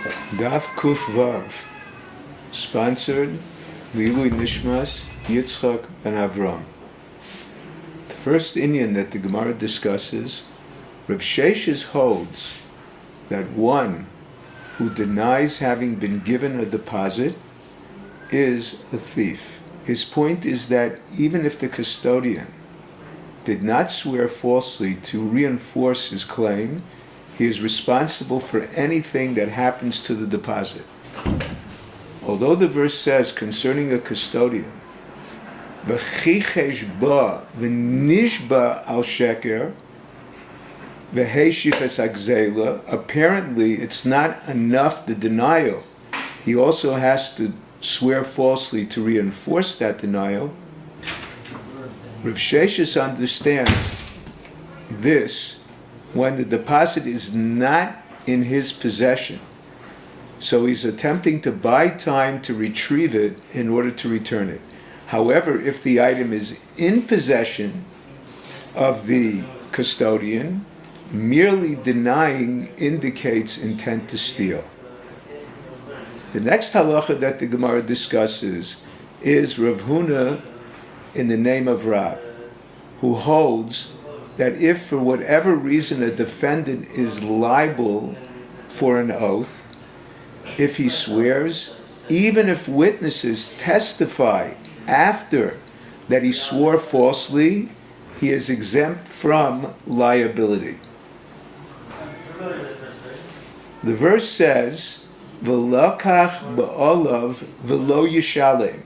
DAF Kuf Vav, sponsored Lilu Nishmas Yitzchak ben Avram. The first Indian that the Gemara discusses, Rav Sheshes holds that one who denies having been given a deposit is a thief. His point is that even if the custodian did not swear falsely to reinforce his claim, he is responsible for anything that happens to the deposit. Although the verse says concerning a custodian, V'chichesh ba v'nishba al sheker v'heshifes agzela, apparently it's not enough the denial. He also has to swear falsely to reinforce that denial. Rav Sheshes understands this when the deposit is not in his possession. So he's attempting to buy time to retrieve it in order to return it. However, if the item is in possession of the custodian, merely denying indicates intent to steal. The next halacha that the Gemara discusses is Rav Huna in the name of Rab, who holds that if for whatever reason a defendant is liable for an oath, if he swears, even if witnesses testify after that he swore falsely, he is exempt from liability. The verse says, "V'lakach ba'olav v'lo yishalem."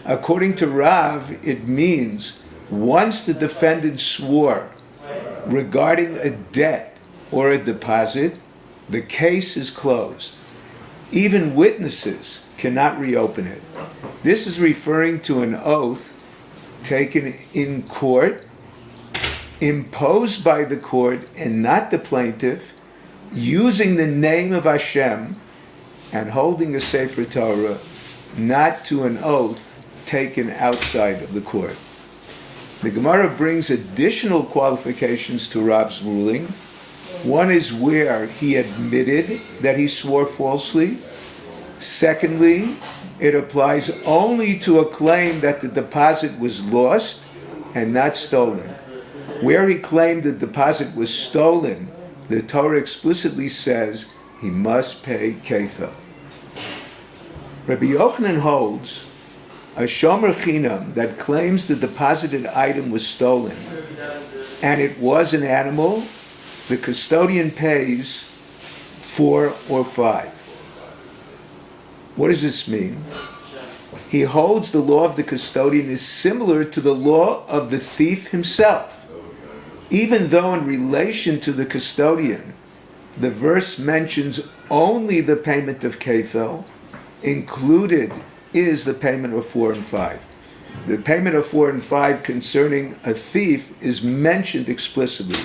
According to Rav, it means once the defendant swore regarding a debt or a deposit, the case is closed. Even witnesses cannot reopen it. This is referring to an oath taken in court, imposed by the court and not the plaintiff, using the name of Hashem and holding a Sefer Torah, not to an oath taken outside of the court. The Gemara brings additional qualifications to Rab's ruling. One is where he admitted that he swore falsely. Secondly, it applies only to a claim that the deposit was lost and not stolen. Where he claimed the deposit was stolen, the Torah explicitly says he must pay kefil. Rabbi Yochanan holds a shomer chinam that claims the deposited item was stolen and it was an animal, the custodian pays 4 or 5. What does this mean? He holds the law of the custodian is similar to the law of the thief himself. Even though in relation to the custodian, the verse mentions only the payment of kefil, included is the payment of 4 and 5. The payment of 4 and 5 concerning a thief is mentioned explicitly.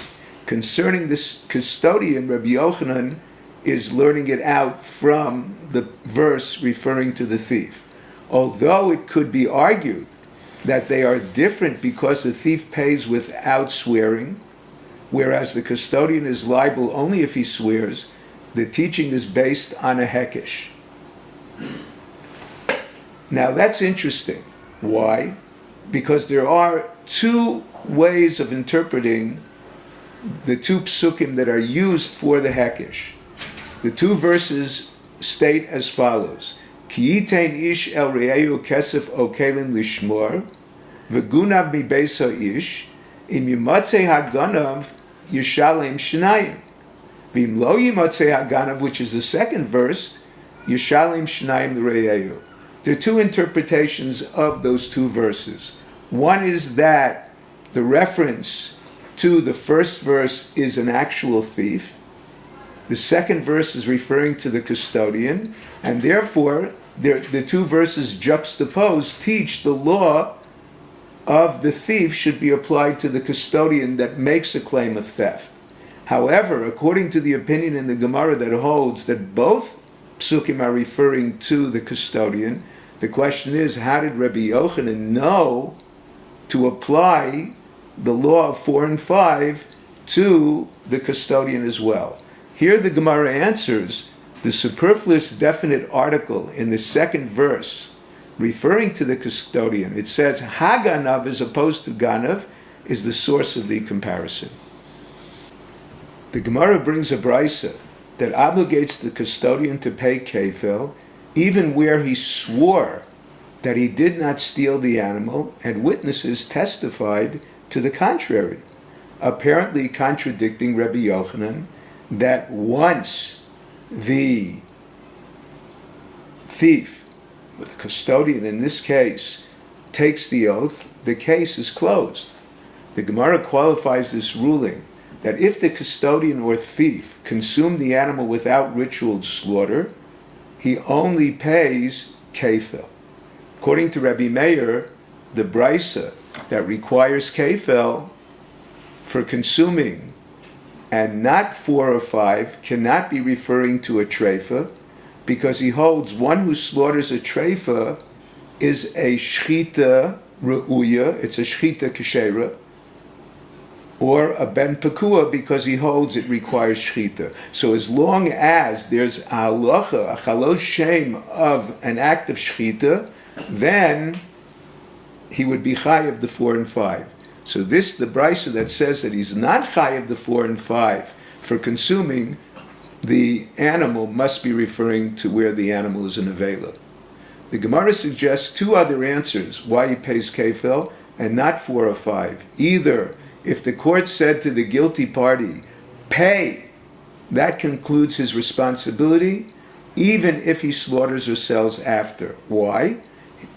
Concerning this custodian, Rabbi Yochanan is learning it out from the verse referring to the thief. Although it could be argued that they are different because the thief pays without swearing, whereas the custodian is liable only if he swears, the teaching is based on a hekesh. Now that's interesting. Why? Because there are two ways of interpreting the two psukim that are used for the hekesh. The two verses state as follows: Ki yitain ish el re'ehu kesef o kelim lishmor, v'gunav mi beis ha'ish, im yimatzei haganav yishalem shnayim. V'im lo yimatzei haganav, which is the second verse, yishalem shnayim l're'ehu. There are two interpretations of those two verses. One is that the reference to the first verse is an actual thief. The second verse is referring to the custodian, and therefore the two verses juxtaposed teach the law of the thief should be applied to the custodian that makes a claim of theft. However, according to the opinion in the Gemara that holds that both psukim are referring to the custodian, the question is, how did Rabbi Yochanan know to apply the law of 4 and 5 to the custodian as well? Here the Gemara answers The superfluous definite article in the second verse, referring to the custodian, it says Haganav as opposed to Ganav, is the source of the comparison. The Gemara brings a brisa that obligates the custodian to pay kefil, even where he swore that he did not steal the animal, and witnesses testified to the contrary, apparently contradicting Rabbi Yochanan, that once the thief, or the custodian in this case, takes the oath, the case is closed. The Gemara qualifies this ruling that if the custodian or thief consumed the animal without ritual slaughter, he only pays kefil. According to Rabbi Meir, the brisa that requires kefil for consuming and not 4 or 5 cannot be referring to a treifa, because he holds one who slaughters a treifa is a shchita re'uya, it's a shchita keshera, or a ben pekua, because he holds it requires shchita. So as long as there's a halacha, a chalosh shem of an act of shchita, then he would be chayav the 4 and 5. So this, the brisa that says that he's not chayav the 4 and 5 for consuming the animal, must be referring to where the animal is an avela. The Gemara suggests 2 other answers why he pays kefil and not 4 or 5. Either if the court said to the guilty party, pay, that concludes his responsibility, even if he slaughters or sells after. Why?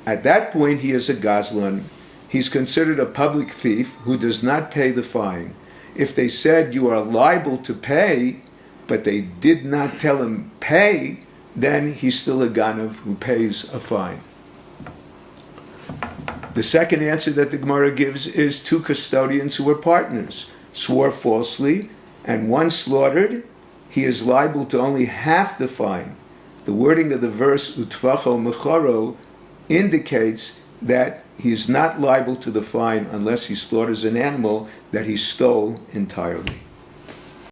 At that point he is a gazlan. He's considered a public thief who does not pay the fine. If they said you are liable to pay, but they did not tell him pay, then he's still a ganav who pays a fine. The second answer that the Gemara gives is 2 custodians who were partners, swore falsely, and one slaughtered, he is liable to only half the fine. The wording of the verse, utvacho mechoro, indicates that he is not liable to the fine unless he slaughters an animal that he stole entirely.